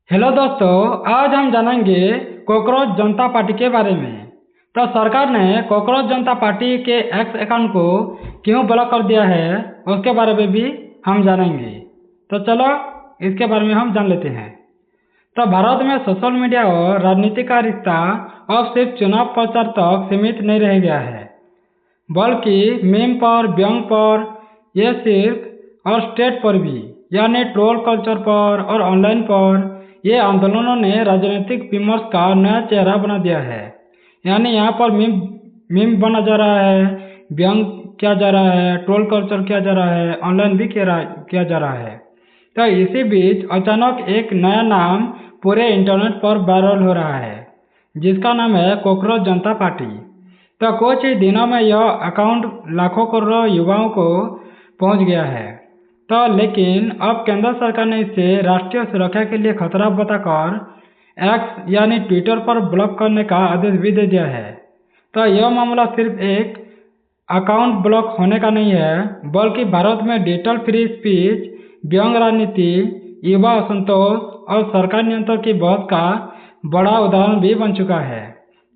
Hello दोस्तों, आज हम जानेंगे कॉकरोच जनता पार्टी के बारे में। तो सरकार ने कॉकरोच जनता पार्टी के एक्स अकाउंट को क्यों ब्लॉक कर दिया है उसके बारे में भी हम जानेंगे। तो चलो इसके बारे में हम जान लेते हैं। तो भारत में सोशल मीडिया और राजनीति का रिश्ता अब सिर्फ चुनाव प्रचार तक सीमित नहीं रह गया है, बल्कि मीम पर, व्यंग पर, ये सिर्फ और स्टेट पर भी, यानी ट्रोल कल्चर पर और ऑनलाइन पर ये आंदोलनों ने राजनीतिक विमर्श का नया चेहरा बना दिया है। यानी यहाँ पर मीम मीम बना जा रहा है, व्यंग किया जा रहा है, ट्रोल कल्चर किया जा रहा है, ऑनलाइन भी किया जा रहा है। तो इसी बीच अचानक एक नया नाम पूरे इंटरनेट पर वायरल हो रहा है, जिसका नाम है कॉकरोच जनता पार्टी। तो कुछ ही दिनों में यह अकाउंट लाखों करोड़ों युवाओं को पहुंच गया है। तो लेकिन अब केंद्र सरकार ने इसे राष्ट्रीय सुरक्षा के लिए खतरा बताकर एक्स यानी ट्विटर पर ब्लॉक करने का आदेश भी दे दिया है। तो यह मामला सिर्फ एक अकाउंट ब्लॉक होने का नहीं है, बल्कि भारत में डिजिटल फ्री स्पीच, व्यंग राजनीति, युवा असंतोष और सरकार नियंत्रण की बहस का बड़ा उदाहरण भी बन चुका है।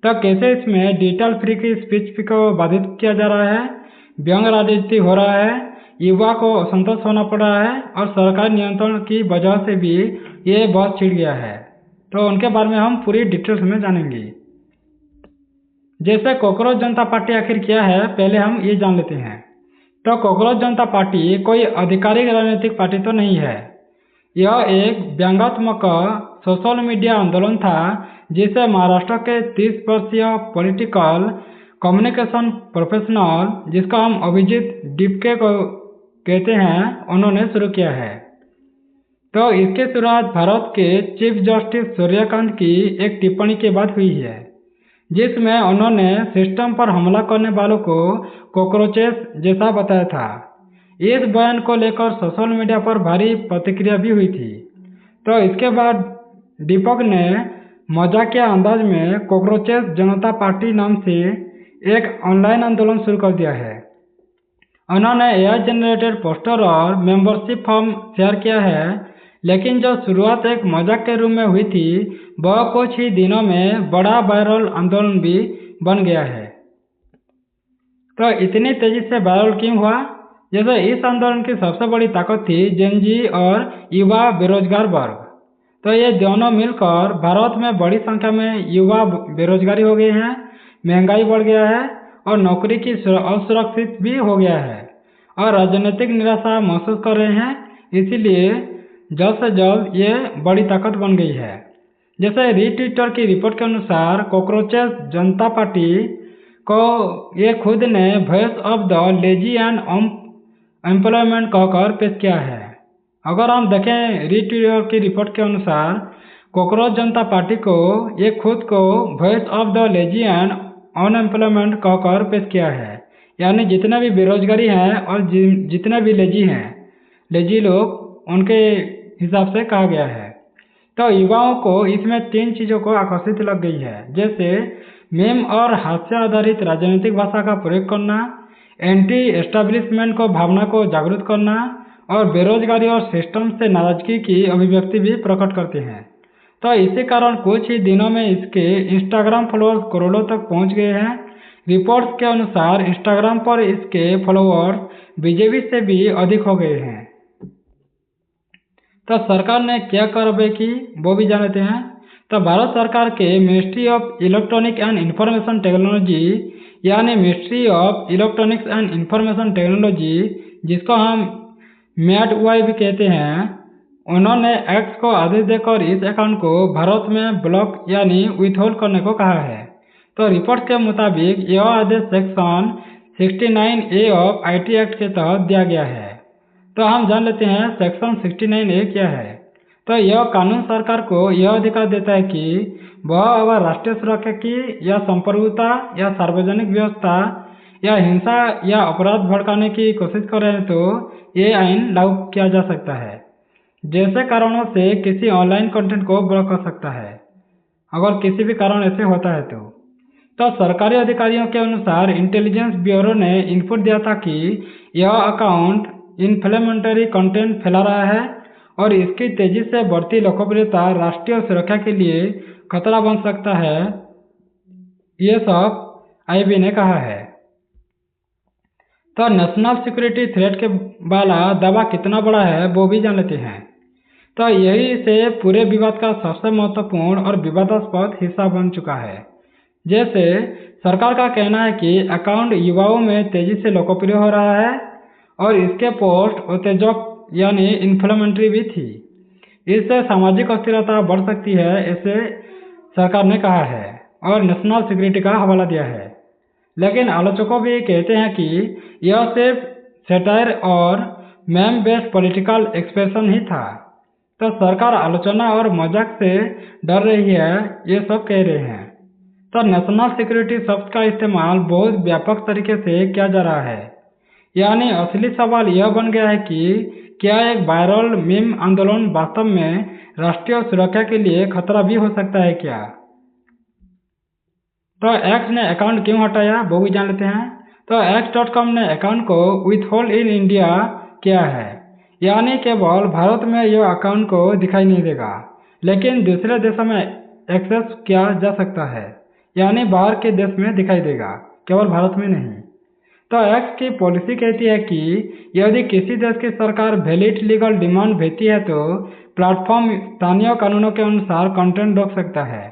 तो कैसे इसमें डिजिटल फ्री की स्पीच को बाधित किया जा रहा है, व्यंग राजनीति हो रहा है, युवा को असंतोष होना पड़ रहा है और सरकार नियंत्रण की वजह से भी ये बहस छिड़ गया है। तो उनके बारे में हम पूरी डिटेल्स में जानेंगे। जैसे कॉकरोच जनता पार्टी आखिर क्या है, पहले हम ये जान लेते हैं। तो कॉकरोच जनता पार्टी कोई आधिकारिक राजनीतिक पार्टी तो नहीं है। यह एक व्यंग्यात्मक सोशल मीडिया आंदोलन था जिसे महाराष्ट्र के 30 वर्षीय पॉलिटिकल कम्युनिकेशन प्रोफेशनल, जिसका हम अभिजीत डिपके को कहते हैं, उन्होंने शुरू किया है। तो इसकी शुरुआत भारत के चीफ जस्टिस सूर्यकांत की एक टिप्पणी के बाद हुई है, जिसमें उन्होंने सिस्टम पर हमला करने वालों को कॉकरोचेस जैसा बताया था। इस बयान को लेकर सोशल मीडिया पर भारी प्रतिक्रिया भी हुई थी। तो इसके बाद दीपक ने मजाकिया अंदाज में कॉकरोचेस जनता पार्टी नाम से एक ऑनलाइन आंदोलन शुरू कर दिया है। उन्होंने एआई जनरेटेड पोस्टर और मेंबरशिप फॉर्म शेयर किया है, लेकिन जो शुरुआत एक मजाक के रूप में हुई थी, वह कुछ ही दिनों में बड़ा वायरल आंदोलन भी बन गया है। तो इतनी तेजी से वायरल क्यों हुआ? जैसे इस आंदोलन की सबसे बड़ी ताकत थी जेनजी और युवा बेरोजगार वर्ग। तो ये दोनों मिलकर भारत में बड़ी संख्या में युवा बेरोजगारी हो गए हैं, महंगाई बढ़ गया है और नौकरी की असुरक्षित भी हो गया है और राजनीतिक निराशा महसूस कर रहे हैं। इसीलिए जल्द से जल्द ये बड़ी ताकत बन गई है। जैसे रीट्विटर की रिपोर्ट के अनुसार कॉकरोचेस जनता पार्टी को ये खुद ने voice of the lazy and employment कहकर पेश किया है। अगर हम देखें रीट्विटर की रिपोर्ट के अनुसार कॉकरोच जनता पार्टी को ये खुद को voice of the lazy and unemployment कहकर पेश किया है, यानी जितने भी बेरोजगारी हैं और जितने भी लेजी लोग, उनके हिसाब से कहा गया है। तो युवाओं को इसमें 3 चीज़ों को आकर्षित लग गई है, जैसे मीम और हास्य आधारित राजनीतिक भाषा का प्रयोग करना, एंटी एस्टेब्लिशमेंट को भावना को जागरूक करना और बेरोजगारी और सिस्टम से नाराजगी की अभिव्यक्ति भी प्रकट करते हैं। तो इसी कारण कुछ ही दिनों में इसके इंस्टाग्राम फॉलोअर्स करोड़ों तक पहुंच गए हैं। रिपोर्ट्स के अनुसार इंस्टाग्राम पर इसके फॉलोअर्स बीजेपी से भी अधिक हो गए हैं। तो सरकार ने क्या कार्रवाई की वो भी जानते हैं। तो भारत सरकार के ministry of electronic and information technology, यानी ministry of electronics and information technology, जिसको हम MATWI भी कहते हैं, उन्होंने एक्स को आदेश देकर इस अकाउंट को भारत में ब्लॉक यानी विथहोल्ड करने को कहा है। तो रिपोर्ट के मुताबिक यह आदेश section 69A of IT act के तहत दिया गया है। तो हम जान लेते हैं सेक्शन 69A क्या है। तो यह कानून सरकार को यह अधिकार देता है कि वह अगर राष्ट्रीय सुरक्षा की या संप्रभुता या सार्वजनिक व्यवस्था या हिंसा या अपराध भड़काने की कोशिश कर रहे हैं तो ये आईन लागू किया जा सकता है। जैसे कारणों से किसी ऑनलाइन कंटेंट को ब्लॉक कर सकता है, अगर किसी भी कारण ऐसे होता है तो सरकारी अधिकारियों के अनुसार इंटेलिजेंस ब्यूरो ने इनपुट दिया था कि यह अकाउंट इन्फ्लेमेटरी कंटेंट फैला रहा है और इसकी तेजी से बढ़ती लोकप्रियता राष्ट्रीय सुरक्षा के लिए खतरा बन सकता है, ये सब आईबी ने कहा है। तो नेशनल सिक्योरिटी थ्रेट के वाला दावा कितना बड़ा है वो भी जान लेते हैं। तो यही से पूरे विवाद का सबसे महत्वपूर्ण और विवादास्पद हिस्सा बन चुका है। जैसे सरकार का कहना है कि अकाउंट युवाओं में तेजी से लोकप्रिय हो रहा है और इसके पोस्ट उत्तेजक यानी इन्फ्लेमेटरी भी थी। इससे सामाजिक अस्थिरता बढ़ सकती है, ऐसे सरकार ने कहा है और नेशनल सिक्योरिटी का हवाला दिया है। लेकिन आलोचकों भी कहते हैं कि यह सिर्फ सैटायर और मैम बेस्ड पॉलिटिकल एक्सप्रेशन ही था। तो सरकार आलोचना और मजाक से डर रही है, ये सब कह रहे हैं। तो नेशनल सिक्योरिटी शब्द का इस्तेमाल बहुत व्यापक तरीके से किया जा रहा है। यानी असली सवाल यह बन गया है कि क्या एक वायरल मीम आंदोलन वास्तव में राष्ट्रीय सुरक्षा के लिए खतरा भी हो सकता है क्या? तो एक्स ने अकाउंट क्यों हटाया वो भी जान लेते हैं। तो x.com ने अकाउंट को विथहोल्ड इन इंडिया किया है, यानी केवल भारत में यह अकाउंट को दिखाई नहीं देगा, लेकिन दूसरे देशों में एक्सेस किया जा सकता है, यानी बाहर के देश में दिखाई देगा, केवल भारत में नहीं। तो एक्स की पॉलिसी कहती है कि यदि किसी देश की सरकार वैलिड लीगल डिमांड भेजती है तो प्लेटफॉर्म स्थानीय कानूनों के अनुसार कंटेंट रोक सकता है।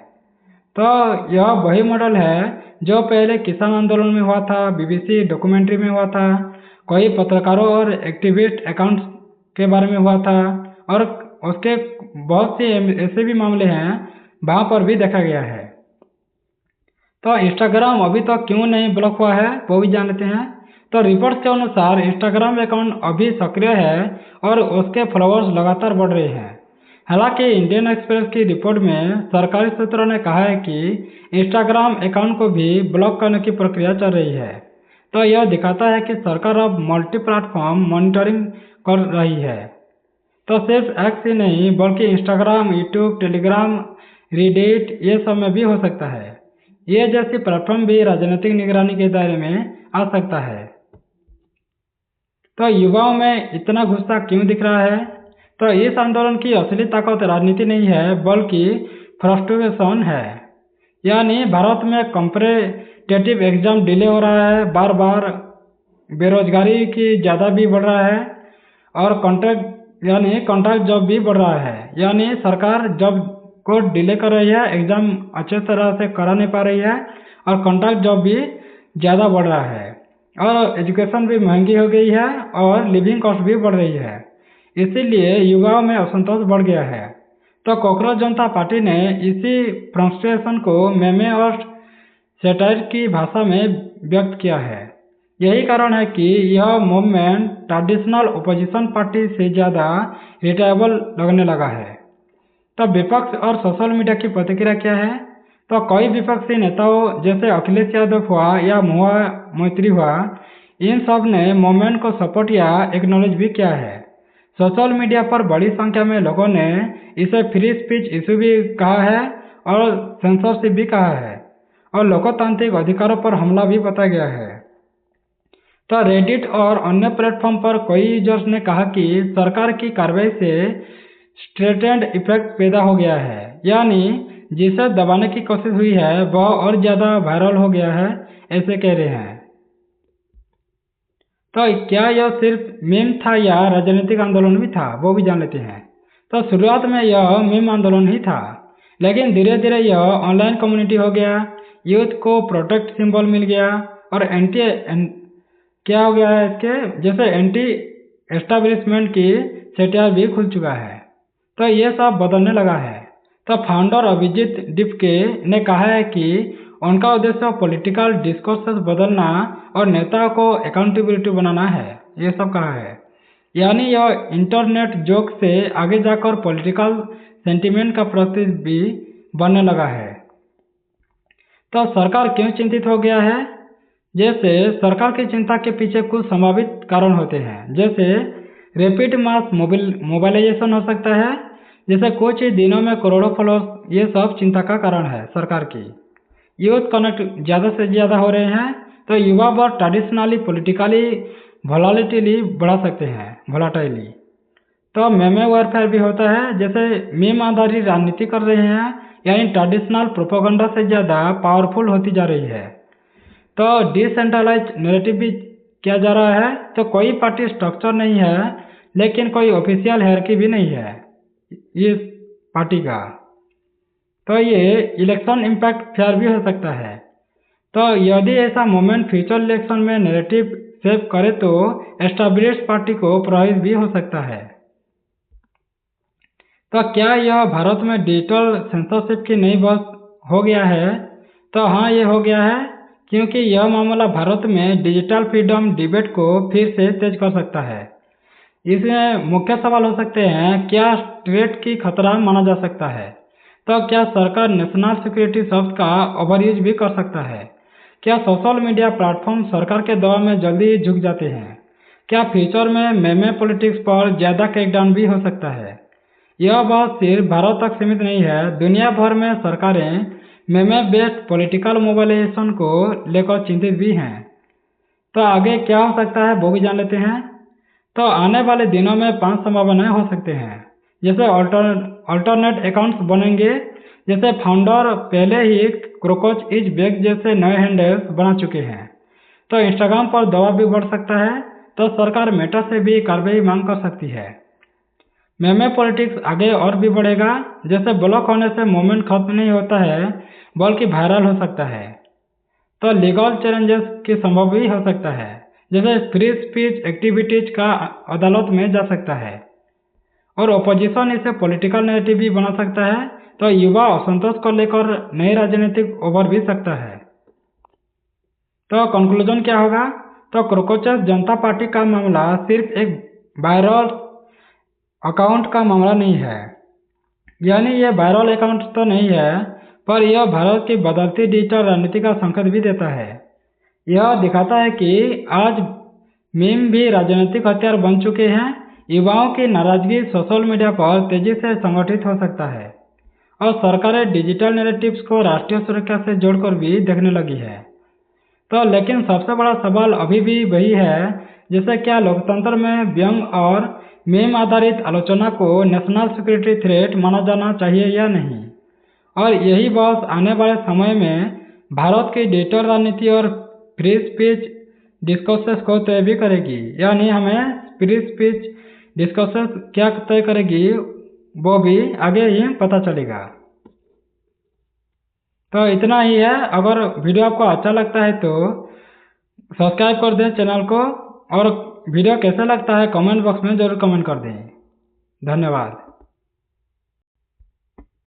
तो यह वही मॉडल है जो पहले किसान आंदोलन में हुआ था, बीबीसी डॉक्यूमेंट्री में हुआ था, कई पत्रकारों और एक्टिविस्ट अकाउंट्स के बारे में हुआ था, और उसके बहुत से ऐसे भी मामले हैं वहाँ पर भी देखा गया है। तो इंस्टाग्राम अभी तक क्यों नहीं ब्लॉक हुआ है वो भी जान लेते हैं। तो रिपोर्ट्स के अनुसार इंस्टाग्राम अकाउंट अभी सक्रिय है और उसके फॉलोअर्स लगातार बढ़ रहे हैं। हालांकि इंडियन एक्सप्रेस की रिपोर्ट में सरकारी सूत्रों ने कहा है कि इंस्टाग्राम अकाउंट को भी ब्लॉक करने की प्रक्रिया चल रही है। तो यह दिखाता है कि सरकार अब मल्टी प्लेटफॉर्म मॉनिटरिंग कर रही है। तो सिर्फ एक्स ही नहीं बल्कि इंस्टाग्राम, यूट्यूब, टेलीग्राम, रेडिट ये सब में भी हो सकता है। ये जैसी प्लेटफॉर्म भी राजनीतिक निगरानी के दायरे में आ सकता है। तो युवाओं में इतना गुस्सा क्यों दिख रहा है? तो इस आंदोलन की असली ताकत राजनीति नहीं है बल्कि फ्रस्ट्रेशन है। यानी भारत में कॉम्पिटिटिव एग्जाम डिले हो रहा है, बार बार बेरोजगारी की ज़्यादा भी बढ़ रहा है, और कॉन्ट्रैक्ट जॉब भी बढ़ रहा है। यानी सरकार जॉब को डिले कर रही है, एग्जाम अच्छे तरह से करा नहीं पा रही है, और कॉन्ट्रैक्ट जॉब भी ज़्यादा बढ़ रहा है, और एजुकेशन भी महंगी हो गई है, और लिविंग कॉस्ट भी बढ़ रही है। इसीलिए युवाओं में असंतोष बढ़ गया है। तो कॉकरोच जनता पार्टी ने इसी फ्रस्ट्रेशन को मेमे और सैटायर की भाषा में व्यक्त किया है। यही कारण है कि यह मूवमेंट ट्रेडिशनल ओपोजिशन पार्टी से ज़्यादा रिलायबल लगने लगा है। तो विपक्ष और सोशल मीडिया की प्रतिक्रिया क्या है? तो कई विपक्षी नेताओं जैसे अखिलेश यादव हुआ या महुआ मोइत्री हुआ, इन सब ने मूवमेंट को सपोर्ट या एक्नॉलेज भी किया है। सोशल मीडिया पर बड़ी संख्या में लोगों ने इसे फ्री स्पीच इशू भी कहा है और सेंसरशिप भी कहा है, और लोकतांत्रिक अधिकारों पर हमला भी बताया गया है। तो रेडिट और अन्य प्लेटफॉर्म पर कई यूजर्स ने कहा कि सरकार की कार्रवाई से स्ट्रेटेंड इफेक्ट पैदा हो गया है, यानी जिसे दबाने की कोशिश हुई है वह और ज़्यादा वायरल हो गया है, ऐसे कह रहे हैं। तो क्या यह सिर्फ मीम था या राजनीतिक आंदोलन भी था वो भी जान लेते हैं। तो शुरुआत में यह मीम आंदोलन ही था, लेकिन धीरे धीरे यह ऑनलाइन कम्युनिटी हो गया, यूथ को प्रोटेक्ट सिंबल मिल गया, और क्या हो गया है इसके जैसे एंटी एस्टैब्लिशमेंट की सेटियार भी खुल चुका है। तो ये सब बदलने लगा है। तो फाउंडर अभिजीत डिपके ने कहा है कि उनका उद्देश्य पॉलिटिकल डिस्कोर्सेस बदलना और नेताओं को अकाउंटेबिलिटी बनाना है, ये सब कहा है। यानी यह इंटरनेट जोक से आगे जाकर पॉलिटिकल सेंटिमेंट का प्रतीक भी बनने लगा है। तो सरकार क्यों चिंतित हो गया है? जैसे सरकार की चिंता के पीछे कुछ संभावित कारण होते हैं, जैसे रैपिड मास मोबाइलाइजेशन हो सकता है, जैसे कुछ ही दिनों में करोड़ों फॉलोअर्स, ये सब चिंता का कारण है सरकार की। यूथ कनेक्ट ज़्यादा से ज़्यादा हो रहे हैं, तो युवा वर्ग ट्रेडिशनली पॉलिटिकली वोलाटिली बढ़ा सकते हैं, वोलाटाइली। तो मेमे वॉरफेयर भी होता है, जैसे मीम आधारित राजनीति कर रहे हैं, यानी ट्रेडिशनल प्रोपेगेंडा से ज़्यादा पावरफुल होती जा रही है। तो डिसेंट्रलाइज नैरेटिव भी किया जा रहा है, तो कोई पार्टी स्ट्रक्चर नहीं है, लेकिन कोई ऑफिशियल हायरार्की भी नहीं है इस पार्टी का। तो ये इलेक्शन इम्पैक्ट फेयर भी हो सकता है। तो यदि ऐसा मोमेंट फ्यूचर इलेक्शन में नैरेटिव शेप करे तो एस्टैब्लिश्ड पार्टी को प्रभावित भी हो सकता है। तो क्या यह भारत में डिजिटल सेंसरशिप की नई बहस हो गया है? तो हाँ, ये हो गया है, क्योंकि यह मामला भारत में डिजिटल फ्रीडम डिबेट को फिर से तेज कर सकता है। इसमें मुख्य सवाल हो सकते हैं, क्या स्टेट की खतरा माना जा सकता है? तो क्या सरकार नेशनल सिक्योरिटी शब्द का ओवरयूज भी कर सकता है? क्या सोशल मीडिया प्लेटफॉर्म सरकार के दबाव में जल्दी झुक जाते हैं? क्या फ्यूचर में मेमे पॉलिटिक्स पर ज़्यादा क्रैकडाउन भी हो सकता है? यह बात सिर्फ भारत तक सीमित नहीं है, दुनिया भर में सरकारें मेमे बेस्ड पॉलिटिकल मोबिलाइजेशन को लेकर चिंतित भी हैं। तो आगे क्या हो सकता है वो भी जान लेते हैं। तो आने वाले दिनों में 5 संभावनाएं हो सकते हैं, जैसे अल्टरनेट अकाउंट्स बनेंगे, जैसे फाउंडर पहले ही क्रोकोच इज बैक जैसे नए हैंडल्स बना चुके हैं। तो इंस्टाग्राम पर दबाव भी बढ़ सकता है, तो सरकार मेटा से भी कार्रवाई मांग कर सकती है। मेमे पॉलिटिक्स आगे और भी बढ़ेगा, जैसे ब्लॉक होने से मूवमेंट खत्म नहीं होता है, बल्कि वायरल हो सकता है। तो लीगल चैलेंजेस की संभव भी हो सकता है, जैसे फ्री स्पीच एक्टिविटीज का अदालत में जा सकता है, और ओपोजिशन इसे पॉलिटिकल नैरेटिव भी बना सकता है। तो युवा असंतोष को लेकर नई राजनीतिक उभर भी सकता है। तो कंक्लूजन क्या होगा? तो क्रोकोचस जनता पार्टी का मामला सिर्फ एक वायरल अकाउंट का मामला नहीं है, यानी ये वायरल अकाउंट तो नहीं है, पर यह भारत की बदलती डिजिटल राजनीति का संकेत भी देता है। यह दिखाता है कि आज मीम भी राजनीतिक हथियार बन चुके हैं। युवाओं की नाराजगी सोशल मीडिया पर तेजी से संगठित हो सकता है, और सरकारें डिजिटल नैरेटिव्स को राष्ट्रीय सुरक्षा से जोड़कर भी देखने लगी है। तो लेकिन सबसे बड़ा सवाल अभी भी वही है, जैसे क्या लोकतंत्र में व्यंग और मीम आधारित आलोचना को नेशनल सिक्योरिटी थ्रेट माना जाना चाहिए या नहीं। और यही बात आने वाले समय में भारत की डिजिटल राजनीति और फ्री स्पीच डिस्कसेस को तय भी करेगी, यानी हमें फ्री स्पीच डिस्कसेस क्या तय करेगी वो भी आगे ही पता चलेगा। तो इतना ही है। अगर वीडियो आपको अच्छा लगता है तो सब्सक्राइब कर दें चैनल को, और वीडियो कैसा लगता है कमेंट बॉक्स में ज़रूर कमेंट कर दें। धन्यवाद।